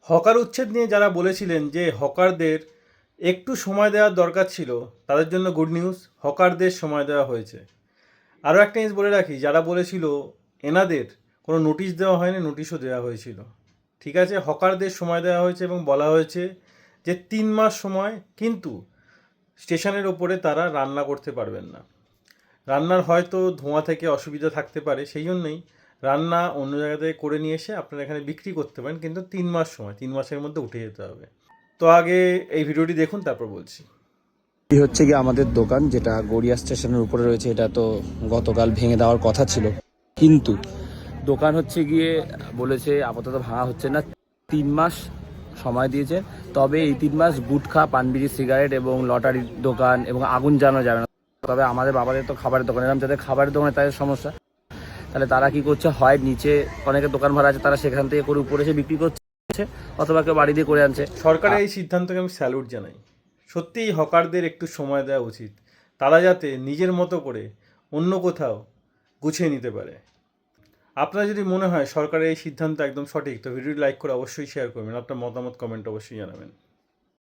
Hawker উচ্ছেদ নিয়ে যারা বলেছিলেন যে হকারদের একটু সময় দেওয়ার দরকার ছিল, তাদের জন্য গুড নিউজ, হকারদের সময় দেওয়া হয়েছে। আরও একটা জিনিস বলে রাখি, যারা বলেছিল এনাদের কোনো নোটিশ দেওয়া হয়নি, নোটিশও দেওয়া হয়েছিল। ঠিক আছে, হকারদের সময় দেওয়া হয়েছে এবং বলা হয়েছে যে 3 মাস সময়, কিন্তু স্টেশনের ওপরে তারা রান্না করতে পারবেন না। রান্নার হয়তো ধোঁয়া থেকে অসুবিধা থাকতে পারে, সেই জন্যই রান্না অন্য জায়গা থেকে করে নিয়ে এসে আপনারা এখানে বিক্রি করতে পারেন, কিন্তু 3 মাস সময়, 3 মাসের মধ্যে উঠে যেতে হবে। তো আগে এই ভিডিওটি দেখুন, তারপর বলছি। এই হচ্ছে গিয়ে আমাদের দোকান, যেটা গড়িয়া স্টেশনের উপরে রয়েছে। এটা তো গতকাল ভেঙে দেওয়ার কথা ছিল, কিন্তু দোকান হচ্ছে গিয়ে বলেছে আপাতত ভাঙা হচ্ছে না, 3 মাস সময় দিয়েছে। তবে এই 3 মাস গুটখা, পানবিড়ি, সিগারেট এবং লটারির দোকান এবং আগুন জ্বালানো যাবে না। তবে আমাদের বাবাদের তো খাবারের দোকান, এরকম যাদের খাবারের দোকানে তাদের সমস্যা, তাহলে তারা কি করছে, হয় নিচে অনেকের দোকান ভাড়া আছে, তারা সেখান থেকে করে উপরে এসে বিক্রি করছে, অথবা কেউ বাড়ি দিয়ে করে আনছে। সরকারের এই সিদ্ধান্তকে আমি স্যালুট জানাই। সত্যিই হকারদের একটু সময় দেওয়া উচিত, তারা যাতে নিজের মতো করে অন্য কোথাও গুছিয়ে নিতে পারে। আপনার যদি মনে হয় সরকারের এই সিদ্ধান্ত একদম সঠিক, তো ভিডিওটি লাইক করে অবশ্যই শেয়ার করবেন, আপনার মতামত কমেন্ট অবশ্যই জানাবেন।